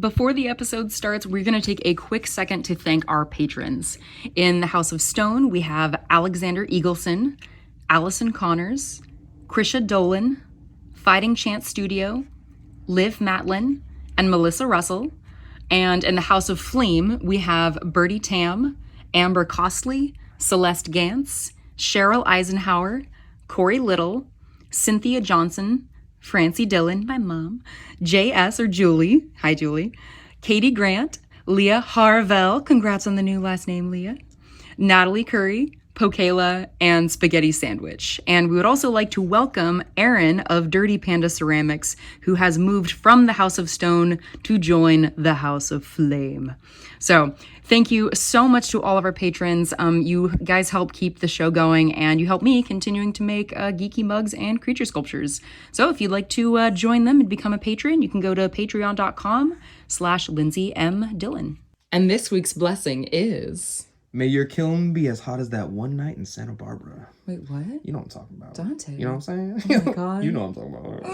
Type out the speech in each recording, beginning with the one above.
Before the episode starts, we're going to take a quick second to thank our patrons. In the House of Stone, we have Alexander Eagleson, Allison Connors, Krisha Dolan, Fighting Chance Studio, Liv Matlin, and Melissa Russell. And in the House of Fleam, we have Bertie Tam, Amber Costley, Celeste Gantz, Cheryl Eisenhower, Corey Little, Cynthia Johnson, Francie Dillon, my mom, J.S. or Julie, hi Julie, Katie Grant, Leah Harvell, congrats on the new last name, Leah, Natalie Curry, Pokela, and Spaghetti Sandwich. And we would also like to welcome Aaron of Dirty Panda Ceramics, who has moved from the House of Stone to join the House of Flame. So thank you so much to all of our patrons. You guys help keep the show going, and you help me continuing to make geeky mugs and creature sculptures. So if you'd like to join them and become a patron, you can go to patreon.com/Lindsey M Dillon. And this week's blessing is... May your kiln be as hot as that one night in Santa Barbara. Wait, what? You know what I'm talking about. Donte. You know what I'm saying? Oh my God. You know what I'm talking about.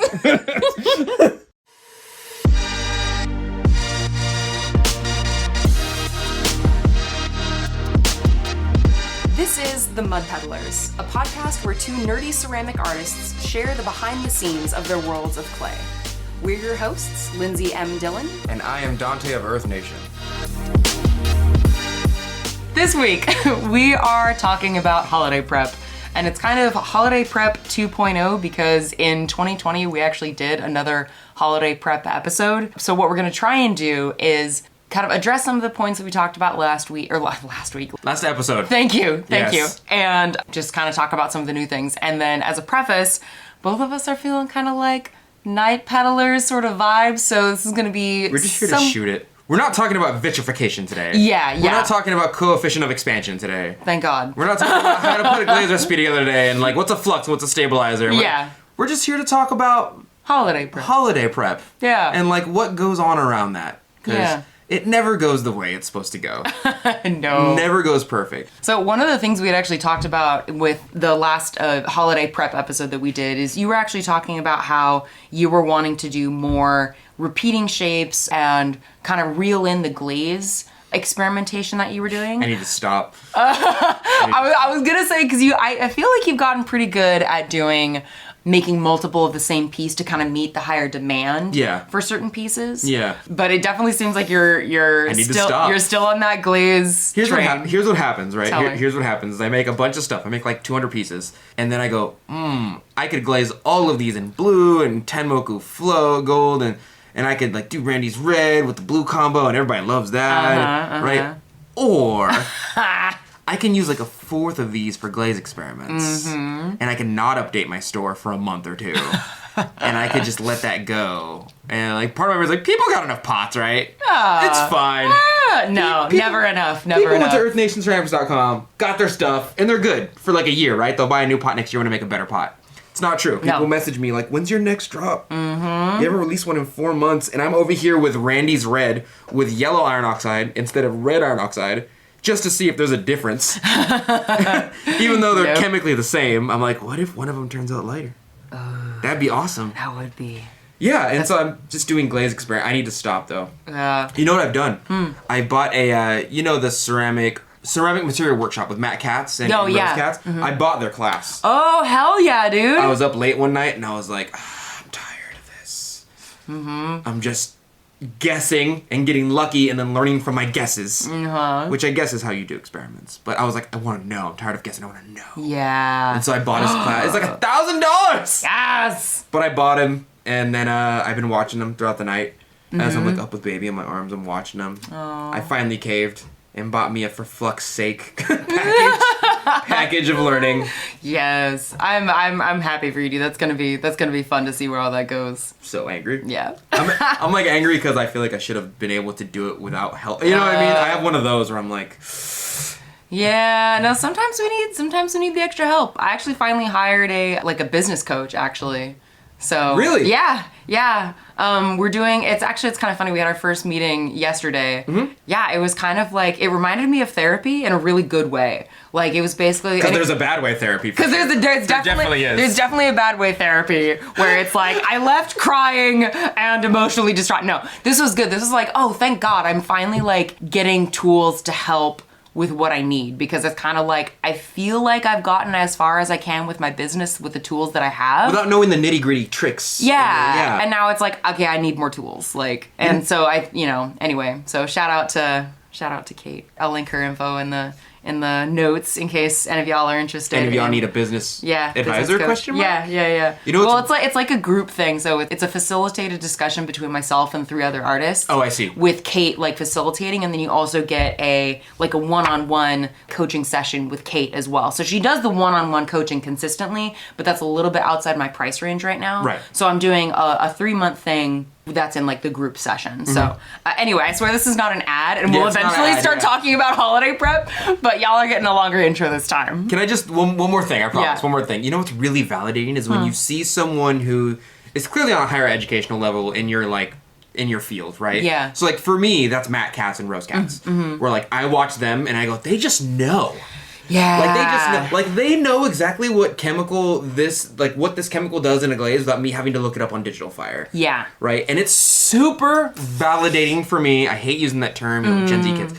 This is The Mud Peddlers, a podcast where two nerdy ceramic artists share the behind the scenes of their worlds of clay. We're your hosts, Lindsey M Dillon. And I am Donte of Earth Nation. This week, we are talking about holiday prep, and it's kind of holiday prep 2.0 because in 2020, we actually did another holiday prep episode. So what we're gonna try and do is kind of address some of the points that we talked about last episode. Thank you. And just kind of talk about some of the new things. And then as a preface, both of us are feeling kind of like night peddlers sort of vibes, so this is gonna be... We're just here to shoot it. We're not talking about vitrification today. Yeah. We're not talking about coefficient of expansion today. Thank God. We're not talking about how to put a glaze recipe together today and like what's a flux, what's a stabilizer. We're just here to talk about holiday prep. Yeah. And like what goes on around that. Because it never goes the way it's supposed to go. No. Never goes perfect. So one of the things we had actually talked about with the last holiday prep episode that we did is you were actually talking about how you were wanting to do more repeating shapes and kind of reel in the glaze experimentation that you were doing. I need to stop. I was gonna say, because I feel like you've gotten pretty good at making multiple of the same piece to kind of meet the higher demand for certain pieces. Yeah. But it definitely seems like you're still on that glaze train. Here's what happens, right? Here's what happens is I make a bunch of stuff. I make like 200 pieces. And then I go, I could glaze all of these in blue and Tenmoku Flow Gold and I could like do Randy's red with the blue combo and everybody loves that, right? Or I can use like a fourth of these for glaze experiments and I can not update my store for a month or two and I could just let that go. And like part of my brain's like, people got enough pots, right? It's fine. Never enough. People went to earthnationceramics.com, got their stuff, and they're good for like a year, right? They'll buy a new pot next year when to make a better pot. It's not true. People message me like, when's your next drop? You haven't released one in 4 months, and I'm over here with Randy's red with yellow iron oxide instead of red iron oxide just to see if there's a difference. Even though they're chemically the same, I'm like, what if one of them turns out lighter? That'd be awesome. That would be. Yeah, and so I'm just doing glaze experiment. I need to stop, though. You know what I've done? I bought a, the ceramic material workshop with Matt Katz and Rose Katz. I bought their class. Oh, hell yeah, dude. I was up late one night and I was like, I'm tired of this. I'm just guessing and getting lucky and then learning from my guesses, which I guess is how you do experiments. But I was like, I want to know. I'm tired of guessing. I want to know. Yeah. And so I bought his class. It's like $1,000. Yes. But I bought him and then I've been watching him throughout the night. As I'm like up with baby in my arms, I'm watching him. I finally caved and bought me a for fuck's sake package of learning. Yes, I'm happy for you, dude. That's gonna be fun to see where all that goes. So angry. Yeah. I'm like angry because I feel like I should have been able to do it without help. You know what I mean? I have one of those where I'm like. Yeah. No. Sometimes we need the extra help. I actually finally hired a business coach actually. So Really? Yeah. We're doing, it's kind of funny. We had our first meeting yesterday. Mm-hmm. Yeah, it was kind of like, it reminded me of therapy in a really good way. Like it was basically. Because there's a bad way therapy. Because there's definitely a bad way therapy where it's like, I left crying and emotionally distraught. No, this was good. This was like, oh, thank God. I'm finally like getting tools to help with what I need, because it's kind of like, I feel like I've gotten as far as I can with my business with the tools that I have. Without knowing the nitty gritty tricks. Yeah. And now it's like, okay, I need more tools. Like, and so anyway, so shout out to Kate. I'll link her info in the notes in case any of y'all are interested. Any of y'all need a business advisor question mark? Yeah. You know, it's like a group thing. So it's a facilitated discussion between myself and 3 other artists. Oh, I see. With Kate like facilitating, and then you also get a one-on-one coaching session with Kate as well. So she does the one-on-one coaching consistently, but that's a little bit outside my price range right now. Right. So I'm doing a 3-month thing that's in like the group session. Mm-hmm. So anyway, I swear this is not an ad, and we'll eventually start talking about holiday prep, but y'all are getting a longer intro this time. Can I just, one more thing, I promise, one more thing. You know what's really validating is when you see someone who is clearly on a higher educational level in your field, right? Yeah. So like for me, that's Matt Katz and Rose Katz. Mm-hmm. Where like I watch them and I go, they just know. Yeah. Like they just know, like they know exactly what this chemical does in a glaze without me having to look it up on Digital Fire. Yeah. Right? And it's super validating for me. I hate using that term, Gen Z kids.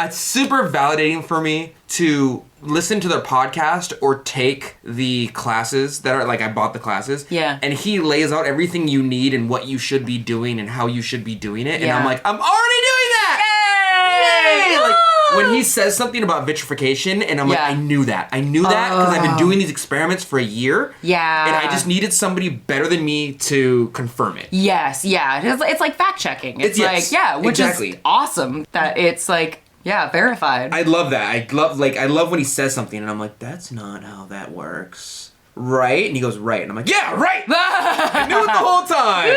It's super validating for me to listen to their podcast or take the classes that are like, I bought the classes. Yeah. And he lays out everything you need and what you should be doing and how you should be doing it. And I'm like, I'm already doing that! Yay! Like, when he says something about vitrification, and I'm like, I knew that. I knew that because I've been doing these experiments for a year. Yeah. And I just needed somebody better than me to confirm it. Yes, yeah. It's like fact checking. It's like, which is awesome that it's like, verified. I love that. I love when he says something and I'm like, that's not how that works. Right? And he goes, right. And I'm like, yeah, right! I knew it the whole time!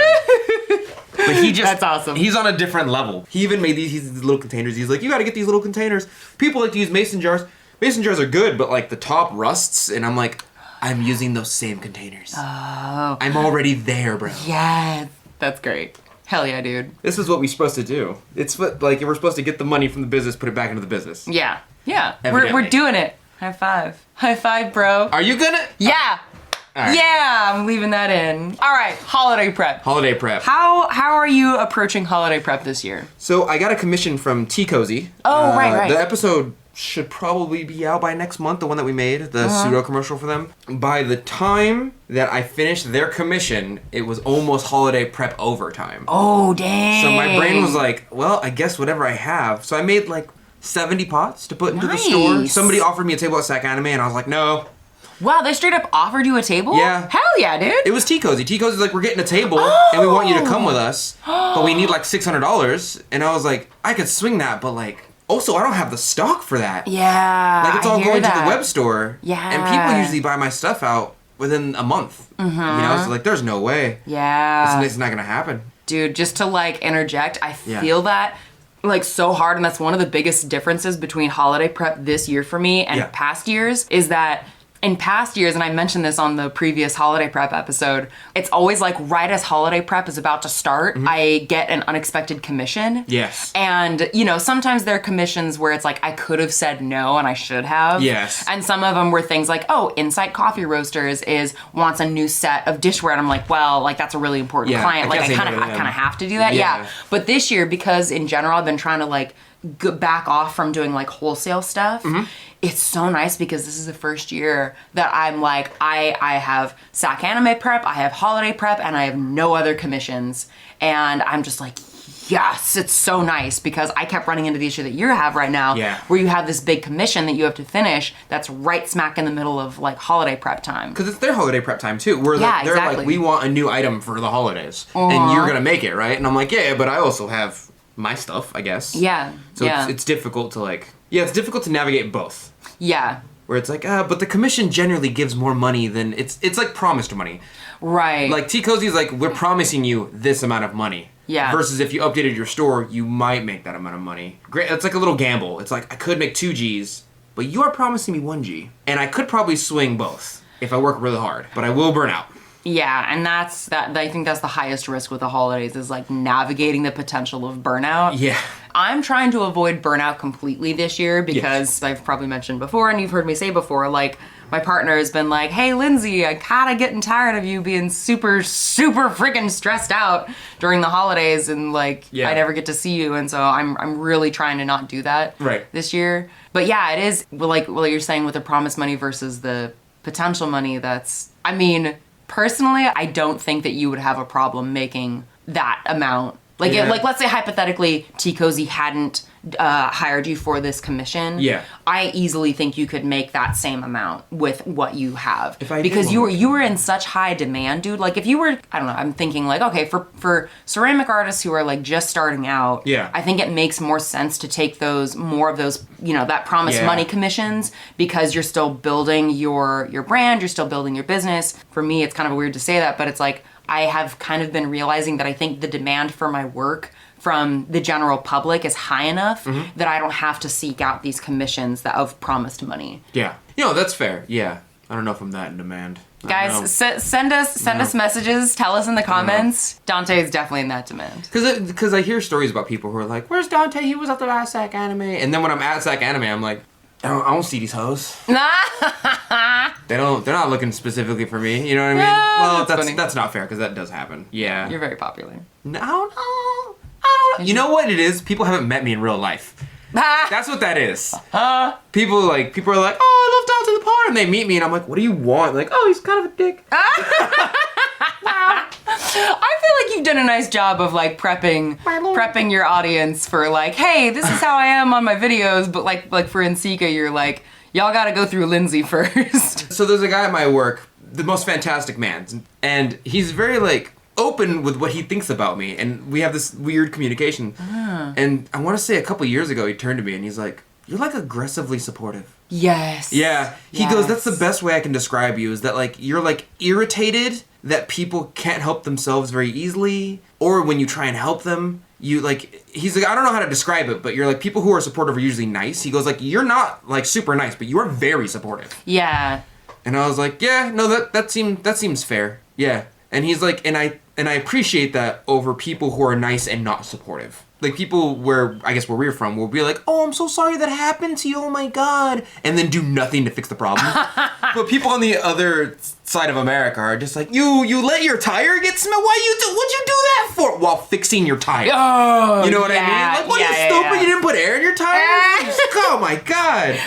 But that's awesome. He's on a different level. He even made these little containers. He's like, you gotta get these little containers. People like to use mason jars. Mason jars are good, but like the top rusts, and I'm like, I'm using those same containers. Oh. I'm already there, bro. Yes. That's great. Hell yeah, dude. This is what we're supposed to do. It's what, like, we're supposed to get the money from the business, put it back into the business. Yeah. We're doing it. High five. High five, bro. Are you gonna? Yeah. Right. Yeah, I'm leaving that in. All right, holiday prep. Holiday prep. How are you approaching holiday prep this year? So I got a commission from Tea Cozy. Oh, right. The episode should probably be out by next month, the one that we made, the pseudo commercial for them. By the time that I finished their commission, it was almost holiday prep overtime. Oh, dang. So my brain was like, well, I guess whatever I have. So I made like 70 pots to put into the store. Somebody offered me a table at Sac Anime, and I was like, no. Wow, they straight up offered you a table? Yeah. Hell yeah, dude. It was Tea Cozy. Tea Cozy's like, we're getting a table, and we want you to come with us, but we need like $600. And I was like, I could swing that, but like, also, I don't have the stock for that. Yeah, like, it's all going to the web store. Yeah. And people usually buy my stuff out within a month. Mm-hmm. You know, so like, there's no way. Yeah. It's not going to happen. Dude, just to like interject, I feel that like so hard, and that's one of the biggest differences between holiday prep this year for me and past years, is that in past years, and I mentioned this on the previous holiday prep episode, it's always like right as holiday prep is about to start, I get an unexpected commission. Yes. And, you know, sometimes there are commissions where it's like, I could have said no and I should have. Yes. And some of them were things like, oh, Insight Coffee Roasters wants a new set of dishware. And I'm like, well, like that's a really important client. Like I kind of have to do that. Yeah. But this year, because in general, I've been trying to like back off from doing like wholesale stuff. It's so nice because this is the first year that I'm like, I have Sac Anime prep, I have holiday prep, and I have no other commissions. And I'm just like, yes, it's so nice because I kept running into the issue that you have right now, where you have this big commission that you have to finish that's right smack in the middle of like holiday prep time. Because it's their holiday prep time too, where they're like, we want a new item for the holidays, and you're gonna make it, right? And I'm like, yeah, but I also have my stuff, I guess. Yeah. So it's difficult to like, it's difficult to navigate both. Yeah. Where it's like, but the commission generally gives more money than, it's like promised money. Right. Like Tea Cozy's like, we're promising you this amount of money. Yeah. Versus if you updated your store, you might make that amount of money. Great. It's like a little gamble. It's like, I could make 2 Gs, but you are promising me 1 G. And I could probably swing both if I work really hard, but I will burn out. Yeah, and I think that's the highest risk with the holidays is like navigating the potential of burnout. Yeah. I'm trying to avoid burnout completely this year because I've probably mentioned before and you've heard me say before, like my partner has been like, hey, Lindsey, I'm kind of getting tired of you being super, super freaking stressed out during the holidays and like I never get to see you. And so I'm really trying to not do that this year. But yeah, it is like what you're saying with the promised money versus the potential money. I mean, personally, I don't think that you would have a problem making that amount. Like, like let's say hypothetically, T. Cozy hadn't hired you for this commission. Yeah, I easily think you could make that same amount with what you have because you were in such high demand, dude. Like, if you were, I don't know, I'm thinking like, okay, for ceramic artists who are like just starting out, I think it makes more sense to take more of those, you know, that promised money commissions because you're still building your brand, you're still building your business. For me, it's kind of weird to say that, but it's like, I have kind of been realizing that I think the demand for my work from the general public is high enough that I don't have to seek out these commissions that of promised money. Yeah. You know, that's fair. Yeah. I don't know if I'm that in demand. Guys, send us messages. Tell us in the comments. Donte is definitely in that demand. Because I hear stories about people who are like, where's Donte? He was at the last SAC Anime. And then when I'm at SAC Anime, I'm like, I don't see these hoes. They're not looking specifically for me. You know what I mean? Well, that's not fair because that does happen. Yeah. You're very popular. No. I don't know. You know what it is? People haven't met me in real life. That's what that is. People are like, oh, I love Donte the Potter, and they meet me, and I'm like, what do you want? Like, oh, he's kind of a dick. I feel like you've done a nice job of like prepping your audience for like, hey, this is how I am on my videos, but like for Nsika, you're like, y'all gotta go through Lindsey first. So there's a guy at my work, the most fantastic man, and he's very like open with what he thinks about me, and we have this weird communication. And I want to say a couple years ago, he turned to me and he's like, you're like aggressively supportive. Yes. Yeah. He goes, that's the best way I can describe you, is that like you're like irritated that people can't help themselves very easily, or when you try and help them, you like, he's like, I don't know how to describe it, but you're like, people who are supportive are usually nice. He goes like, you're not like super nice, but you are very supportive. Yeah. And I was like, yeah, no, that seems fair. Yeah. And he's like, and I appreciate that over people who are nice and not supportive. Like people where we're from will be like, oh, I'm so sorry that happened to you, oh my god, and then do nothing to fix the problem. But people on the other side of America are just like, you let your tire get smelled? What'd you do that for? While fixing your tire. Oh, you know what I mean? Like, what are you stupid? You didn't put air in your tire? Oh my god.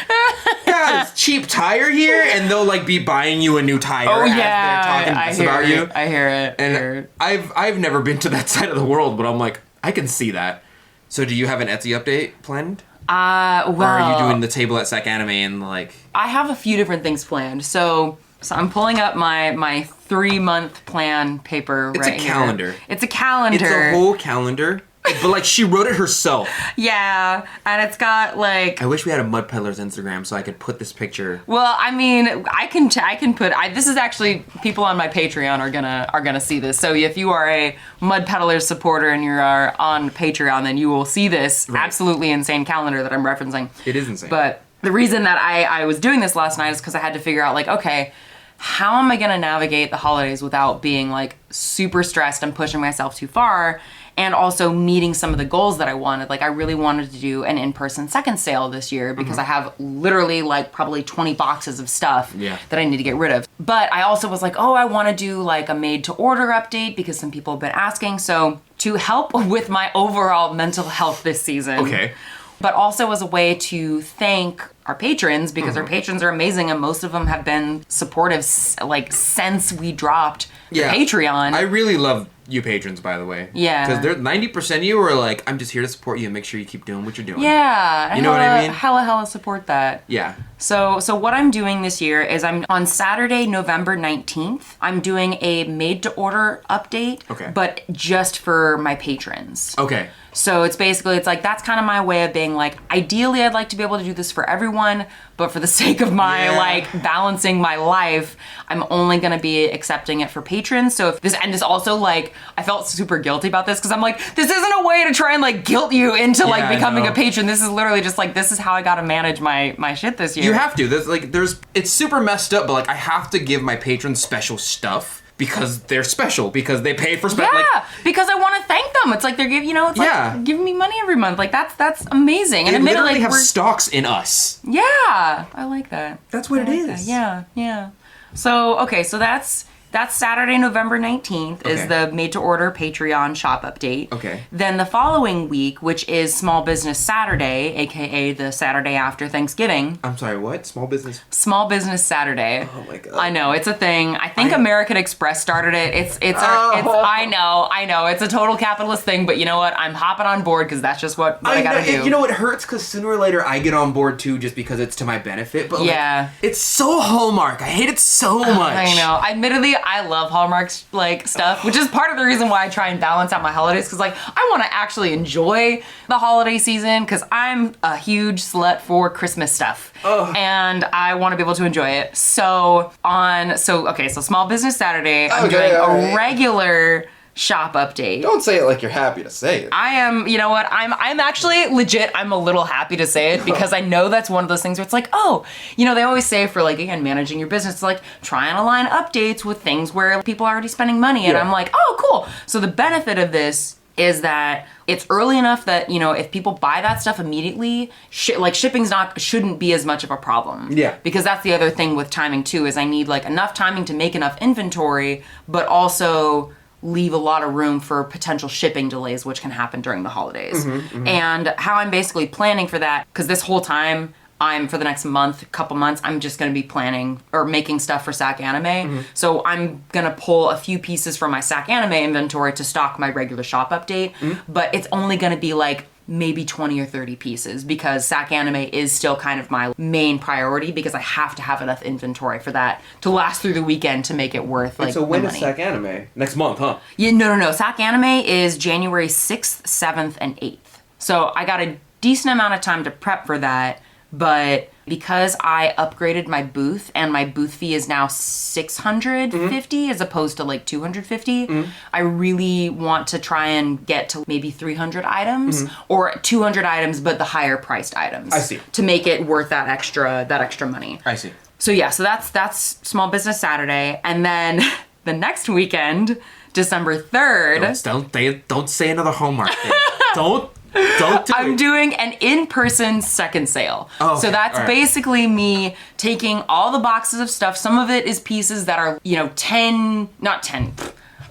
God, it's cheap tire here, and they'll like be buying you a new tire as they're talking about you. I hear it. And I've never been to that side of the world, but I'm like, I can see that. So do you have an Etsy update planned? Well, or are you doing the table at SAC Anime and like... I have a few different things planned. So I'm pulling up my 3-month plan paper right here. It's a calendar. It's a calendar. It's a whole calendar. But like she wrote it herself. Yeah, and it's got like... I wish we had a Mud Peddlers Instagram so I could put this picture. Well, I mean, I can put... this is actually... People on my Patreon are gonna see this. So if you are a Mud Peddlers supporter and you're on Patreon, then you will see this absolutely insane calendar that I'm referencing. It is insane. But the reason that I was doing this last night is because I had to figure out like, okay, how am I gonna navigate the holidays without being like super stressed and pushing myself too far? And also meeting some of the goals that I wanted. Like I really wanted to do an in-person second sale this year because I have literally like probably 20 boxes of stuff that I need to get rid of. But I also was like, oh, I want to do like a made to order update because some people have been asking. So to help with my overall mental health this season. Okay. But also as a way to thank our patrons because our patrons are amazing and most of them have been supportive like since we dropped the Patreon. I really love you patrons, by the way. Yeah. Because they're 90% of you are like, I'm just here to support you and make sure you keep doing what you're doing. Yeah. You know what I mean? Hella support that. Yeah. So what I'm doing this year is I'm on Saturday, November 19th, I'm doing a made to order update. Okay. But just for my patrons. Okay. So it's like, that's kind of my way of being like, ideally I'd like to be able to do this for everyone, but for the sake of my like balancing my life, I'm only going to be accepting it for patrons. So if this, and it's also like, I felt super guilty about this because I'm like, this isn't a way to try and like guilt you into like becoming a patron. This is literally just like, this is how I got to manage my shit this year. You have to. It's super messed up, but like I have to give my patrons special stuff because they're special, because they pay for Yeah, because I want to thank them. It's like they're giving, like giving me money every month. Like that's amazing. And they literally have we're... stocks in us. Yeah, I like that. That's what it is. That. Yeah. So, okay, so that's Saturday, November 19th is the made-to-order Patreon shop update. Okay. Then the following week, which is Small Business Saturday, a.k.a. the Saturday after Thanksgiving. I'm sorry, what? Small Business Saturday. Oh my God. I know, it's a thing. I think American Express started it. I know, it's a total capitalist thing, but you know what? I'm hopping on board because that's just what I gotta do. You know, it hurts because sooner or later I get on board too just because it's to my benefit, but like, it's so Hallmark. I hate it so much. I know. Admittedly, I love Hallmark like stuff, which is part of the reason why I try and balance out my holidays, because like I want to actually enjoy the holiday season because I'm a huge slut for Christmas stuff. And I want to be able to enjoy it. So Small Business Saturday, I'm doing a regular shop update. Don't say it like you're happy to say it. I am, you know what, I'm actually legit, I'm a little happy to say it because I know that's one of those things where it's like, oh, you know, they always say for like, again, managing your business, like try and align updates with things where people are already spending money. And I'm like, oh, cool. So the benefit of this is that it's early enough that, you know, if people buy that stuff immediately, shipping's shouldn't be as much of a problem. Yeah. Because that's the other thing with timing too, is I need like enough timing to make enough inventory, but also leave a lot of room for potential shipping delays, which can happen during the holidays. And how I'm basically planning for that, because this whole time, for the next couple months, I'm just going to be planning or making stuff for Sac Anime. So I'm going to pull a few pieces from my Sac Anime inventory to stock my regular shop update, but it's only going to be like maybe 20 or 30 pieces because Sac Anime is still kind of my main priority because I have to have enough inventory for that to last through the weekend to make it worth like the money. So when is Sac Anime? Next month, huh? Yeah, no. Sac Anime is January 6th, 7th, and 8th. So I got a decent amount of time to prep for that, but because I upgraded my booth and my booth fee is now $650 as opposed to like $250, I really want to try and get to maybe 300 items or 200 items, but the higher priced items. I see. To make it worth that extra money. I see. So yeah, so that's Small Business Saturday, and then the next weekend, December 3rd. Don't say another Hallmark thing. Don't do it. I'm doing an in-person second sale. Oh, okay. So that's basically me taking all the boxes of stuff. Some of it is pieces that are, you know,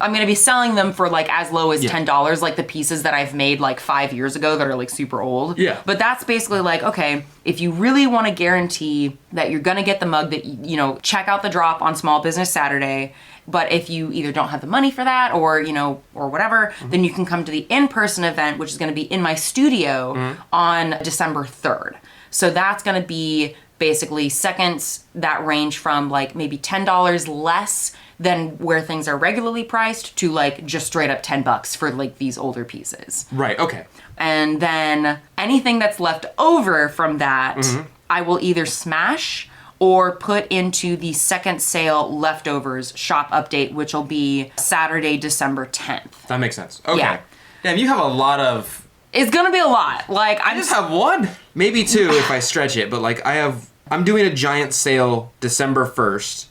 I'm going to be selling them for like as low as $10, like the pieces that I've made like 5 years ago that are like super old. Yeah. But that's basically like, okay, if you really want to guarantee that you're going to get the mug, that, you know, check out the drop on Small Business Saturday. But if you either don't have the money for that or, you know, or whatever, then you can come to the in-person event, which is going to be in my studio on December 3rd. So that's going to be basically seconds that range from like maybe $10 less than where things are regularly priced to like just straight up $10 for like these older pieces. Right, okay. And then anything that's left over from that, I will either smash or put into the second sale leftovers shop update, which will be Saturday, December 10th. That makes sense. Okay. Yeah. Damn, you have a lot of... It's gonna be a lot. Like I just have one. Maybe two if I stretch it, but like I'm doing a giant sale December 1st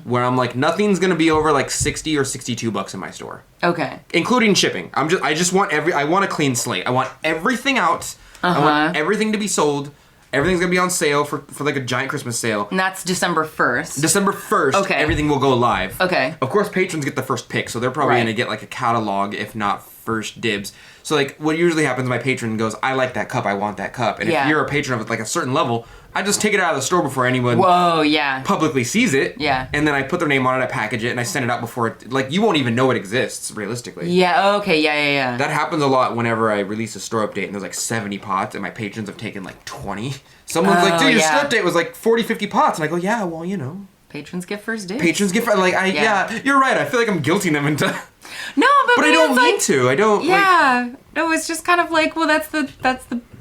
where I'm like, nothing's gonna be over like 60 or 62 bucks in my store. Okay. Including shipping. I want a clean slate. I want everything out. I want everything to be sold. Everything's gonna be on sale for like a giant Christmas sale. And that's December 1st. December 1st, okay. Everything will go live. Okay. Of course, patrons get the first pick, so they're probably gonna get like a catalog, if not first dibs. So like what usually happens, my patron goes, I like that cup, I want that cup. And if you're a patron of like a certain level, I just take it out of the store before anyone publicly sees it. Yeah. And then I put their name on it, I package it, and I send it out before it, like you won't even know it exists, realistically. Yeah, okay, yeah. That happens a lot whenever I release a store update and there's like 70 pots and my patrons have taken like 20. Someone's like, dude, your store update was like 40, 50 pots. And I go, yeah, well, you know. Patrons get first dibs. Patrons get first, like, you're right. I feel like I'm guilting them into... No, but I don't mean to. I don't. Yeah. No, it's just kind of like, well, that's the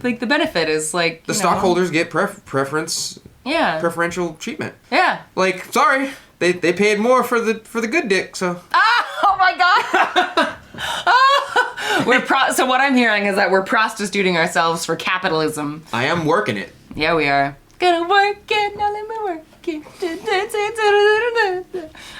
like the benefit is like the stockholders get preference. Yeah. Preferential treatment. Yeah. Like, sorry, they paid more for the good dick, so. Oh my god. So what I'm hearing is that we're prostituting ourselves for capitalism. I am working it. Yeah, we are. Gonna work it, now let me work it.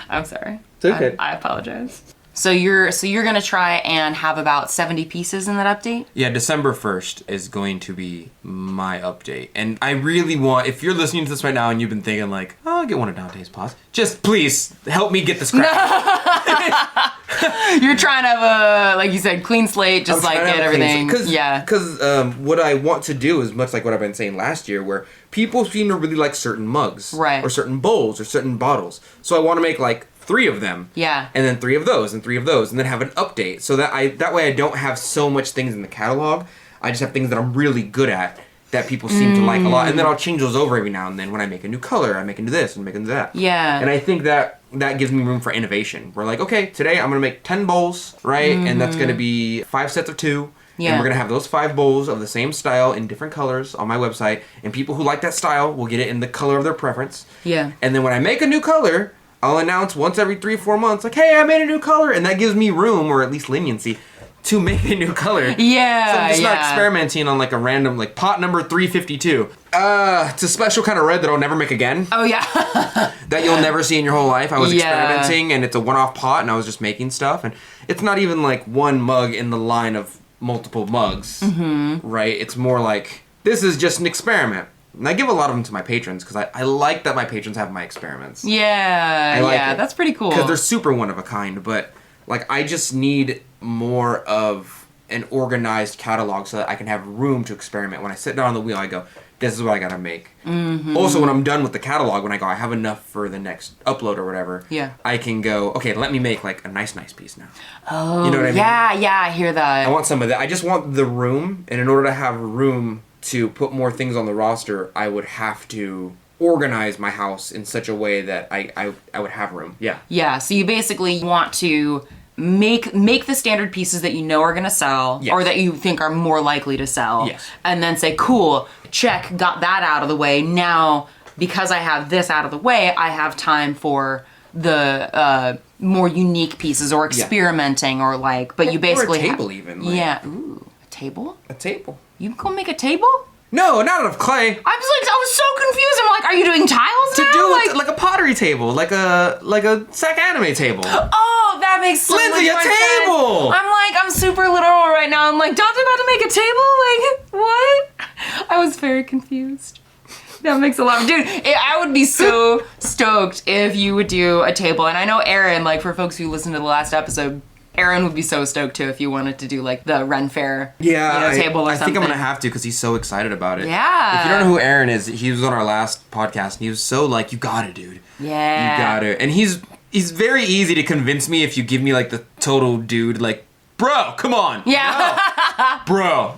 I'm sorry. okay. I apologize. So you're gonna try and have about 70 pieces in that update? Yeah, December 1st is going to be my update. And I really want, if you're listening to this right now and you've been thinking like, oh, I'll get one of Dante's pots, just please help me get this crap. You're trying to have a, like you said, clean slate, just like get everything. Because what I want to do is much like what I've been saying last year, where people seem to really like certain mugs. Right. Or certain bowls or certain bottles. So I want to make like 3 of them. Yeah. And then 3 of those and 3 of those and then have an update so that way I don't have so much things in the catalog. I just have things that I'm really good at that people seem to like a lot. And then I'll change those over every now and then when I make a new color. I make into this and make into that. Yeah. And I think that gives me room for innovation. We're like, okay, today I'm going to make 10 bowls, right? And that's going to be 5 sets of 2. Yeah. And we're going to have those 5 bowls of the same style in different colors on my website. And people who like that style will get it in the color of their preference. Yeah. And then when I make a new color, I'll announce once every 3 or 4 months, like, hey, I made a new color. And that gives me room, or at least leniency, to make a new color. Yeah, so I'm just not experimenting on like a random, like pot number 352. It's a special kind of red that I'll never make again. Oh, yeah. That you'll never see in your whole life. I was experimenting, and it's a one-off pot, and I was just making stuff. And it's not even like one mug in the line of multiple mugs, right? It's more like, this is just an experiment. And I give a lot of them to my patrons because I like that my patrons have my experiments. Yeah, that's pretty cool. Because they're super one of a kind, but like I just need more of an organized catalog so that I can have room to experiment. When I sit down on the wheel, I go, this is what I gotta make. Also, when I'm done with the catalog, when I go, I have enough for the next upload or whatever, I can go, okay, let me make like a nice piece now. Oh, you know what I mean? Yeah, I hear that. I want some of that. I just want the room, and in order to have room to put more things on the roster, I would have to organize my house in such a way that I would have room. Yeah. Yeah, so you basically want to make the standard pieces that you know are going to sell, or that you think are more likely to sell. Yes. And then say, cool, check, got that out of the way. Now, because I have this out of the way, I have time for the more unique pieces or experimenting or like, but you basically or a table even. Like, yeah. Ooh, a table? A table. You can go make a table? No, not out of clay. I was so confused. I'm like, are you doing tiles now? To do like a pottery table, like a sack anime table. Oh, that makes so Lindsey, much a more table! Sense. I'm super literal right now. I'm like, Donte about to make a table? Like, what? I was very confused. That makes a lot. Dude, I would be so stoked if you would do a table. And I know Aaron, like for folks who listened to the last episode, Aaron would be so stoked too if you wanted to do like the Ren Fair table or something. I think I'm gonna have to because he's so excited about it. Yeah. If you don't know who Aaron is, he was on our last podcast and he was so like, you got it, dude. Yeah. You got it. And he's very easy to convince me if you give me like the total dude, like, bro, come on. Yeah. No. Bro.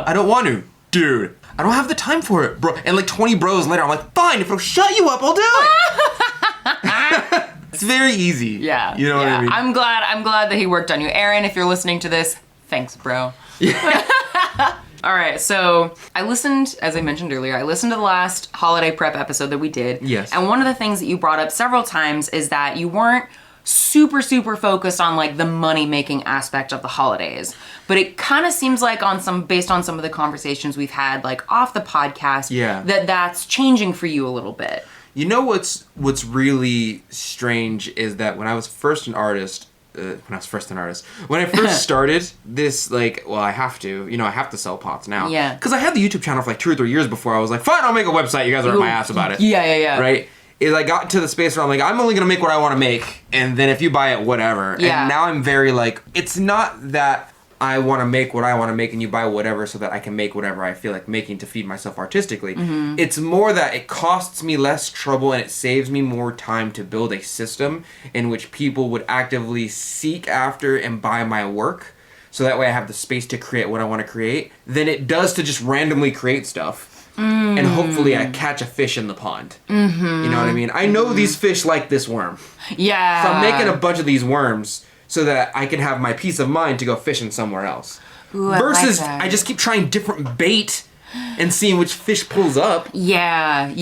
I don't want to. Dude. I don't have the time for it, bro. And like 20 bros later, I'm like, fine, if it'll shut you up, I'll do it. It's very easy. Yeah. You know what I mean? I'm glad that he worked on you. Aaron, if you're listening to this, thanks, bro. Yeah. All right, so I listened, as I mentioned earlier, I listened to the last holiday prep episode that we did. Yes. And one of the things that you brought up several times is that you weren't super focused on like the money-making aspect of the holidays. But it kind of seems like based on some of the conversations we've had like off the podcast, that's changing for you a little bit. You know what's really strange is that when I first started this, like, well, I have to sell pots now. Yeah. Because I had the YouTube channel for like 2 or 3 years before I was like, fine, I'll make a website. You guys are up my ass about it. Yeah. Right? Is I got to the space where I'm like, I'm only going to make what I want to make. And then if you buy it, whatever. Yeah. And now I'm very like, it's not that I want to make what I want to make and you buy whatever so that I can make whatever I feel like making to feed myself artistically. Mm-hmm. It's more that it costs me less trouble and it saves me more time to build a system in which people would actively seek after and buy my work. So that way I have the space to create what I want to create than it does to just randomly create stuff. And hopefully I catch a fish in the pond. Mm-hmm. You know what I mean? I know these fish like this worm. Yeah. So I'm making a bunch of these worms so that I can have my peace of mind to go fishing somewhere else. Ooh, versus I like that. I just keep trying different bait and seeing which fish pulls up. Yeah.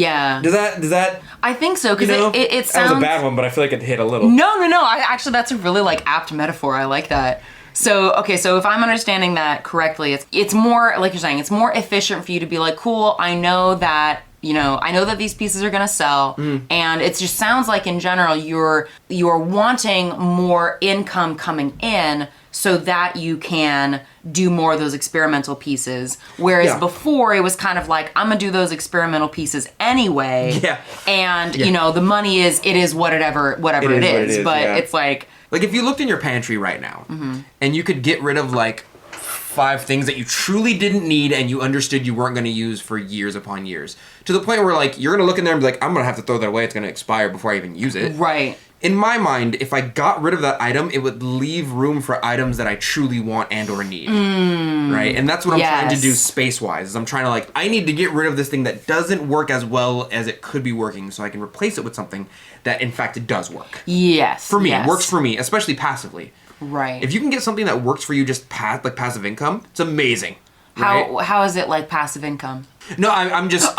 Does that? I think so, because it sounds... That was a bad one, but I feel like it hit a little. No. Actually, that's a really like apt metaphor. I like that. So if I'm understanding that correctly, it's more, like you're saying, it's more efficient for you to be like, cool, I know that I know that these pieces are going to sell, and it just sounds like in general you're wanting more income coming in so that you can do more of those experimental pieces. Whereas before it was kind of like, I'm gonna do those experimental pieces anyway. Yeah. And the money is whatever it is. But it's like if you looked in your pantry right now and you could get rid of like 5 things that you truly didn't need and you understood you weren't going to use for years upon years, to the point where like you're going to look in there and be like, I'm going to have to throw that away, it's going to expire before I even use it. Right. In my mind, if I got rid of that item, it would leave room for items that I truly want and or need. Right? And that's what I'm trying to do space-wise. Is I'm trying to I need to get rid of this thing that doesn't work as well as it could be working so I can replace it with something that in fact it does work. Yes. For me, it works for me, especially passively. Right. If you can get something that works for you just passive income, it's amazing. How is it like passive income? No, I'm just...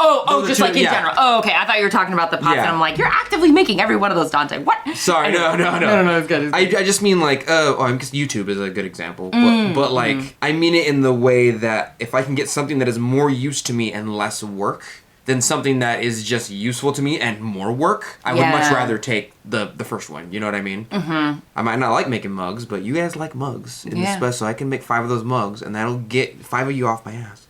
just like in general. Oh, okay. I thought you were talking about the pots, and I'm like, you're actively making every one of those, Donte. What? Sorry, no. No, it's good. I just mean because YouTube is a good example. But I mean it in the way that if I can get something that is more use to me and less work than something that is just useful to me and more work, I would much rather take the first one. You know what I mean? Mm-hmm. I might not like making mugs, but you guys like mugs in the special, so I can make 5 of those mugs, and that'll get 5 of you off my ass.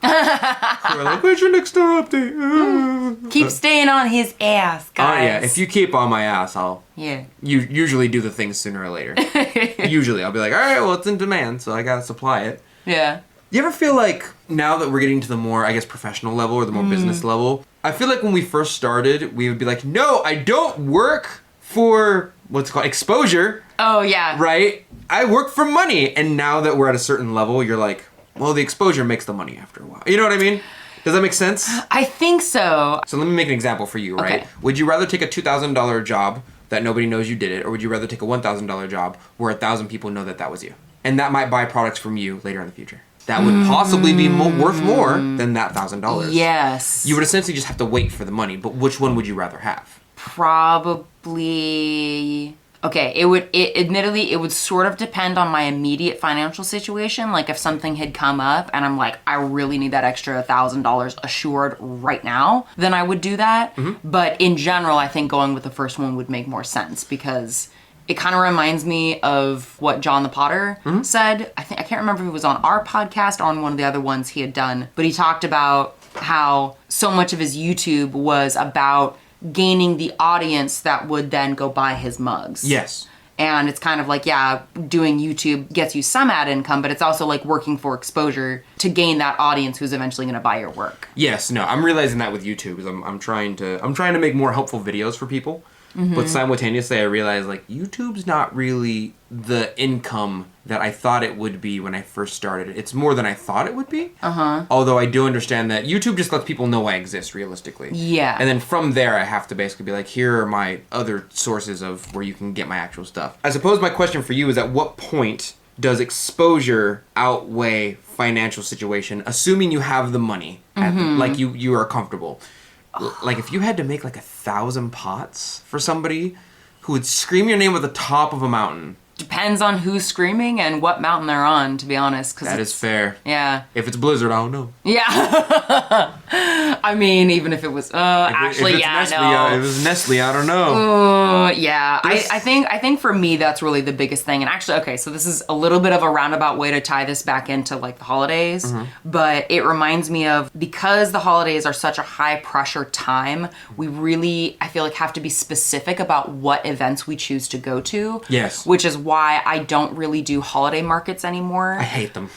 We're like, where's your next star update? Keep staying on his ass, guys. Oh yeah, if you keep on my ass, I'll usually do the things sooner or later. Usually, I'll be like, all right, well, it's in demand, so I gotta supply it. Yeah. You ever feel like, now that we're getting to the more, I guess, professional level or the more business level, I feel like when we first started, we would be like, no, I don't work for, what's it called, exposure. Oh, yeah. Right? I work for money. And now that we're at a certain level, you're like, well, the exposure makes the money after a while. You know what I mean? Does that make sense? I think so. So let me make an example for you, right? Okay. Would you rather take a $2,000 job that nobody knows you did it, or would you rather take a $1,000 job where 1,000 people know that was you? And that might buy products from you later in the future. That would possibly be worth more than that $1,000. Yes. You would essentially just have to wait for the money, but which one would you rather have? Probably... Okay, admittedly, it would sort of depend on my immediate financial situation. Like, if something had come up and I'm like, I really need that extra $1,000 assured right now, then I would do that. Mm-hmm. But in general, I think going with the first one would make more sense because it kind of reminds me of what John the Potter said. I can't remember if it was on our podcast or on one of the other ones he had done, but he talked about how so much of his YouTube was about gaining the audience that would then go buy his mugs. Yes. And it's kind of like, doing YouTube gets you some ad income, but it's also like working for exposure to gain that audience who's eventually going to buy your work. Yes, no, I'm realizing that with YouTube is I'm trying to make more helpful videos for people. Mm-hmm. But simultaneously, I realized YouTube's not really the income that I thought it would be when I first started. It's more than I thought it would be. Uh-huh. Although I do understand that YouTube just lets people know I exist realistically. Yeah. And then from there, I have to basically be like, here are my other sources of where you can get my actual stuff. I suppose my question for you is, at what point does exposure outweigh financial situation, assuming you have the money, you are comfortable? Like, if you had to make 1,000 pots for somebody who would scream your name at the top of a mountain. Depends on who's screaming and what mountain they're on, to be honest. That is fair. Yeah. If it's Blizzard, I don't know. Yeah. I mean, even if it was, actually, Nestle, no. If it was Nestle, I don't know. Yeah. I think for me, that's really the biggest thing. And actually, okay, so this is a little bit of a roundabout way to tie this back into the holidays. Mm-hmm. But it reminds me of, because the holidays are such a high pressure time, we really, I feel have to be specific about what events we choose to go to. Yes. Which is why I don't really do holiday markets anymore. I hate them.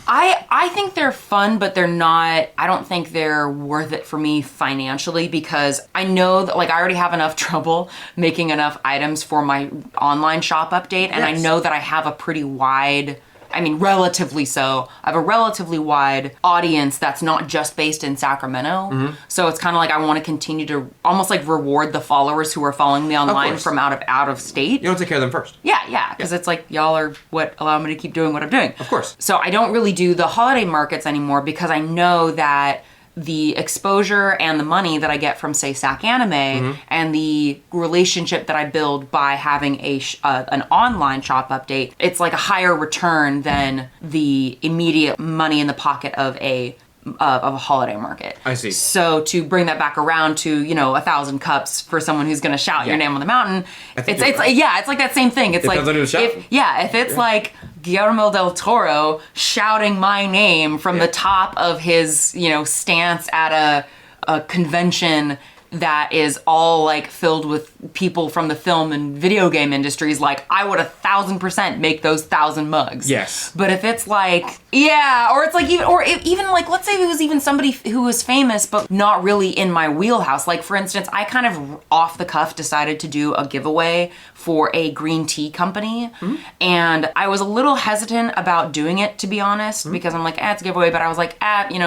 I think they're fun, but they're not, I don't think they're worth it for me financially, because I know that I already have enough trouble making enough items for my online shop update. And I know that I have a pretty wide, relatively so. I have a relatively wide audience that's not just based in Sacramento. Mm-hmm. So it's kind of I want to continue to almost reward the followers who are following me online from out of state. You don't take care of them first. Yeah. Because it's y'all are what allow me to keep doing what I'm doing. Of course. So I don't really do the holiday markets anymore, because I know that the exposure and the money that I get from, say, Sac Anime, and the relationship that I build by having an online shop update, it's a higher return than the immediate money in the pocket of a of a holiday market. I see. So to bring that back around to 1,000 cups for someone who's going to shout your name on the mountain, it's like that same thing. It's Depends on who's shouting. if it's like Guillermo del Toro shouting my name from the top of his stance at a convention that is all like filled with people from the film and video game industries, like I would 1,000% make those 1,000 mugs. Yes. But if it's like, or it's like even like, let's say it was even somebody who was famous, but not really in my wheelhouse. Like for instance, I kind of off the cuff decided to do a giveaway for a green tea company. And I was a little hesitant about doing it, to be honest, because I'm like, it's a giveaway, but I was like,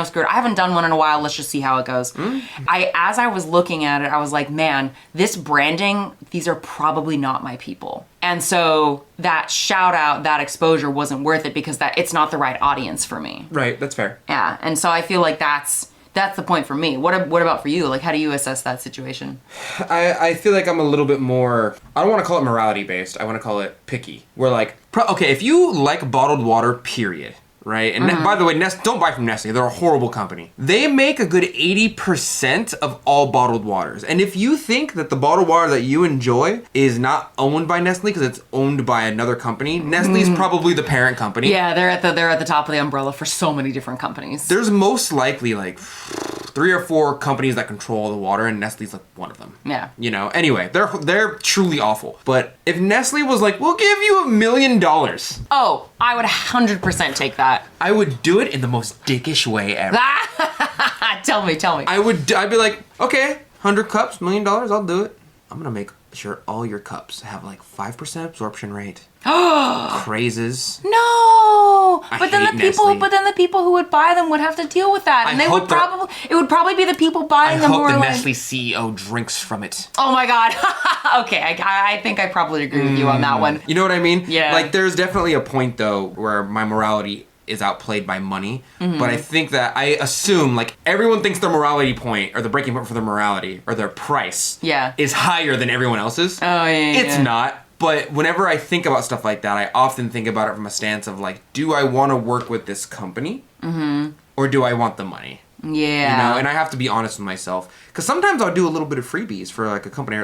screw it. I haven't done one in a while. Let's just see how it goes. As I was looking at it, I was like, man, this branding, these are probably not my people. And so that shout out, that exposure wasn't worth it because it's not the right audience for me. Right, that's fair. Yeah, and so I feel like that's the point for me. What about for you? Like, how do you assess that situation? I feel like I'm a little bit more, I don't want to call it morality based, I want to call it picky. We're like, okay, if you like bottled water, period, right? And by the way, don't buy from Nestle. They're a horrible company. They make a good 80% of all bottled waters. And if you think that the bottled water that you enjoy is not owned by Nestle because it's owned by another company, Nestle's probably the parent company. Yeah, they're at the top of the umbrella for so many different companies. There's most likely like 3 or 4 companies that control the water, and Nestle's like one of them. Yeah. Anyway, they're truly awful. But if Nestle was like, we'll give you $1 million. Oh, I would 100% take that. I would do it in the most dickish way ever. Tell me. I'd be like, okay, 100 cups, $1 million, I'll do it. I'm gonna make sure all your cups have like 5% absorption rate. Crazes. No. But then Nestle. the people who would buy them would have to deal with that, and it would probably be the people buying them who are I hope the like, Nestle CEO drinks from it. oh my god. Okay, I think I probably agree with you on that one. You know what I mean? Yeah. Like, there's definitely a point though where my morality is outplayed by money, but I think that I assume like everyone thinks their morality point or the breaking point for their morality or their price is higher than everyone else's. Oh yeah. It's not. But whenever I think about stuff like that, I often think about it from a stance of like, do I want to work with this company or do I want the money? Yeah. And I have to be honest with myself because sometimes I'll do a little bit of freebies for like a company.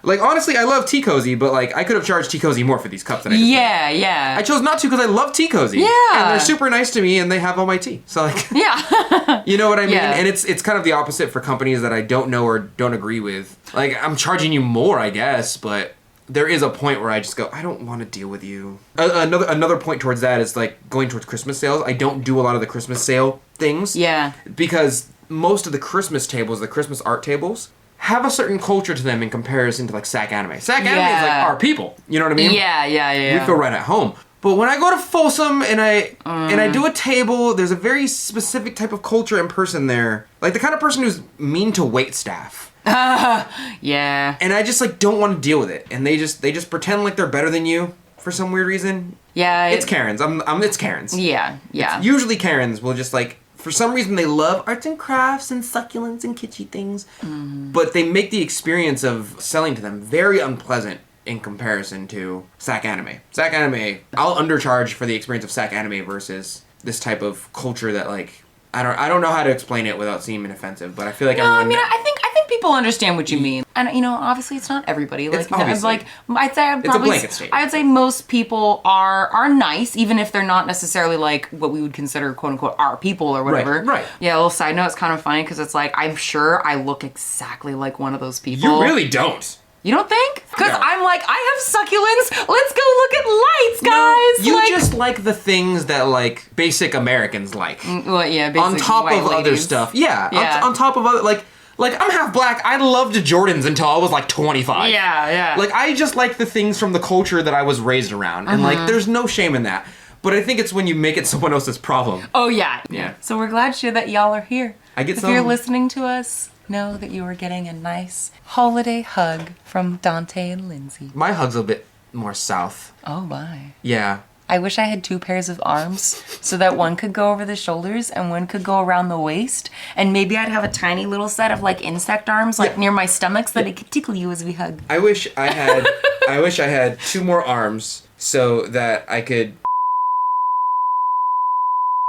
Like honestly, I love Tea Cozy, but like I could have charged Tea Cozy more for these cups than I just did. Yeah. I chose not to because I love Tea Cozy. Yeah. And they're super nice to me and they have all my tea. So like, yeah. you know what I mean? Yeah. And it's kind of the opposite for companies that I don't know or don't agree with. Like, I'm charging you more, I guess, but there is a point where I just go, I don't want to deal with you. Another point towards that is like going towards Christmas sales. I don't do a lot of the Christmas sale things. Yeah. Because most of the Christmas tables, the Christmas art tables, have a certain culture to them in comparison to like SAC Anime. SAC Anime is like our people. You know what I mean? Yeah. We feel right at home. But when I go to Folsom and I do a table, there's a very specific type of culture and person there. Like the kind of person who's mean to wait staff. Yeah. And I just like don't want to deal with it. And they just pretend like they're better than you for some weird reason. Yeah. It's Karens. It's Karens. Yeah. It's usually Karens will just like, for some reason they love arts and crafts and succulents and kitschy things. But they make the experience of selling to them very unpleasant in comparison to SAC Anime. SAC Anime, I'll undercharge for the experience of SAC Anime versus this type of culture that like, I don't know how to explain it without seeming offensive, but I feel like I think people understand what you mean, and obviously it's not everybody. Like, it's like I'd say it's a blanket statement. I would say most people are nice, even if they're not necessarily like what we would consider quote unquote our people or whatever. Right. Yeah. A little side note, it's kind of funny because it's like I'm sure I look exactly like one of those people. You really don't. You don't think? Because No. I'm like, I have succulents. Let's go look at lights, guys. You like, just like the things that like basic Americans like. well, yeah, On basic top white of other ladies. stuff. Yeah. Yeah. On top of other like I'm half black. I loved Jordans until I was like 25. Yeah. Like I just like the things from the culture that I was raised around. And like there's no shame in that. But I think it's when you make it someone else's problem. Oh yeah. Yeah. So we're glad that y'all are here. I get if some. you're listening to us, know that you are getting a nice holiday hug from Donte and Lindsey. My hug's a bit more south. Oh my. Yeah. I wish I had 2 pairs of arms so that one could go over the shoulders and one could go around the waist. And maybe I'd have a tiny little set of like insect arms like near my stomach so that it could tickle you as we hug. I wish I had 2 more arms so that I could.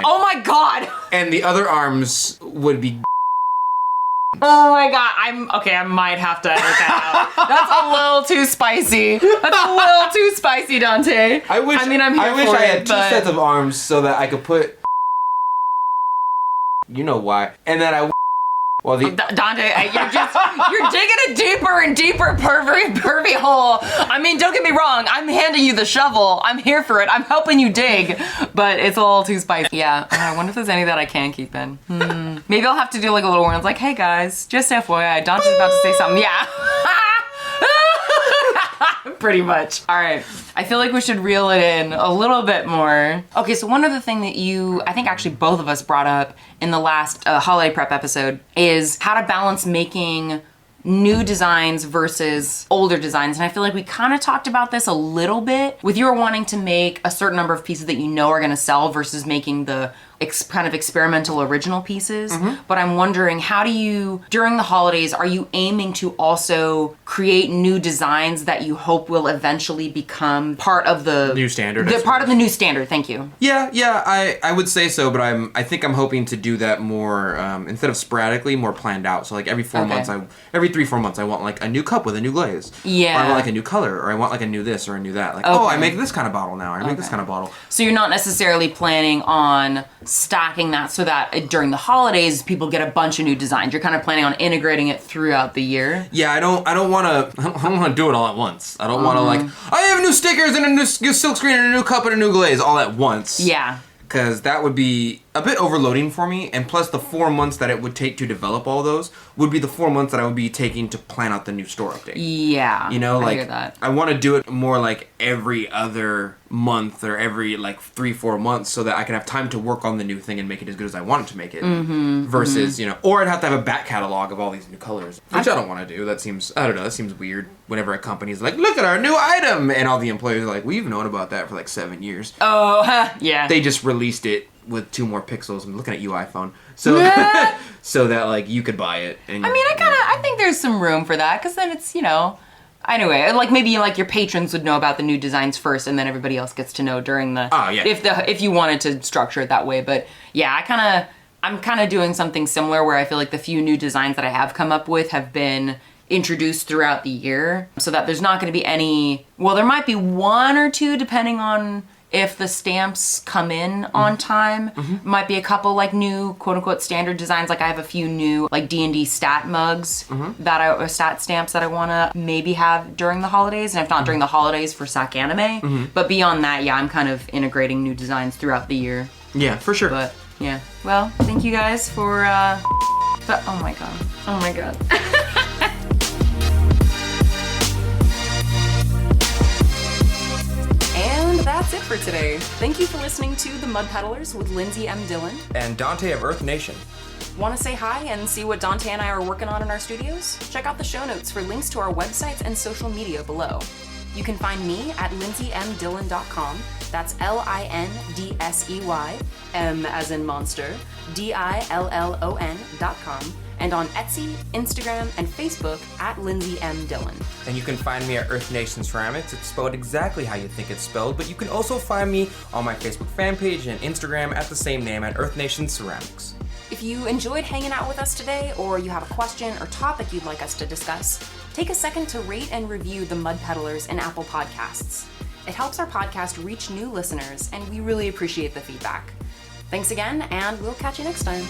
Oh my God. And the other arms would be. Oh my God. I might have to edit that out. That's a little too spicy. That's a little too spicy, Donte. I wish I'm here I for had it, two sets of arms so that I could put. You know why? And then I. Well, Donte, you're digging a deeper and deeper pervy hole. I mean, don't get me wrong. I'm handing you the shovel. I'm here for it. I'm helping you dig, but it's a little too spicy. Yeah, I wonder if there's any that I can keep in. Maybe I'll have to do like a little one. It's like, hey guys, just FYI, Donte's about to say something. Yeah. Pretty much. All right. I feel like we should reel it in a little bit more. Okay, so one other thing that I think actually both of us brought up in the last holiday prep episode is how to balance making new designs versus older designs. And I feel like we kind of talked about this a little bit with you were wanting to make a certain number of pieces that you know are going to sell versus making the kind of experimental original pieces. But I'm wondering, how do you, during the holidays, are you aiming to also create new designs that you hope will eventually become part of the new standard? Part of the new standard. Thank you. Yeah, I would say so, but I think I'm hoping to do that more instead of sporadically, more planned out. So like every 4 months, every 3-4 months, I want like a new cup with a new glaze. Yeah. Or I want like a new color, or I want like a new this or a new that. Like, oh, I make this kind of bottle now. Or I make this kind of bottle. So you're not necessarily planning on stacking that so that during the holidays people get a bunch of new designs. You're kind of planning on integrating it throughout the year. Yeah, I don't want to do it all at once. I don't want to like, I have new stickers and a new silk screen and a new cup and a new glaze all at once. Yeah. Because that would be a bit overloading for me, and plus the 4 months that it would take to develop all those would be the 4 months that I would be taking to plan out the new store update. Yeah, you know, like I hear that. I want to do it more like every other month or every like 3-4 months, so that I can have time to work on the new thing and make it as good as I want it to make it. Versus, you know, or I'd have to have a back catalog of all these new colors, which I don't want to do. That seems, I don't know, that seems weird. Whenever a company's like, look at our new item, and all the employees are like, we've known about that for like 7 years. Oh, yeah. They just released it with 2 more pixels. I'm looking at you, iPhone. So, so that like you could buy it. And, I mean, I think there's some room for that, because then it's, you know, anyway, like maybe like your patrons would know about the new designs first, and then everybody else gets to know during the. Oh yeah. If you wanted to structure it that way, but yeah, I'm kind of doing something similar where I feel like the few new designs that I have come up with have been introduced throughout the year, so that there's not going to be any. Well, there might be 1 or 2 depending on if the stamps come in on time. Might be a couple like new quote unquote standard designs. Like I have a few new like D&D stat mugs or stat stamps that I want to maybe have during the holidays, and if not during the holidays for SAC Anime. But beyond that, yeah, I'm kind of integrating new designs throughout the year. Yeah, for sure. But yeah, well, thank you guys for oh my god. And that's it for today. Thank you for listening to The Mud Peddlers with Lindsey M Dillon and Donte of Earth Nation. Want to say hi and see what Donte and I are working on in our studios? Check out the show notes for links to our websites and social media below. You can find me at lindseymdillon.com. That's LINDSEY, M as in monster, DILLON.com. And on Etsy, Instagram, and Facebook at Lindsey M Dillon. And you can find me at Earth Nation Ceramics. It's spelled exactly how you think it's spelled, but you can also find me on my Facebook fan page and Instagram at the same name at Earth Nation Ceramics. If you enjoyed hanging out with us today, or you have a question or topic you'd like us to discuss, take a second to rate and review the Mud Peddlers in Apple Podcasts. It helps our podcast reach new listeners, and we really appreciate the feedback. Thanks again, and we'll catch you next time.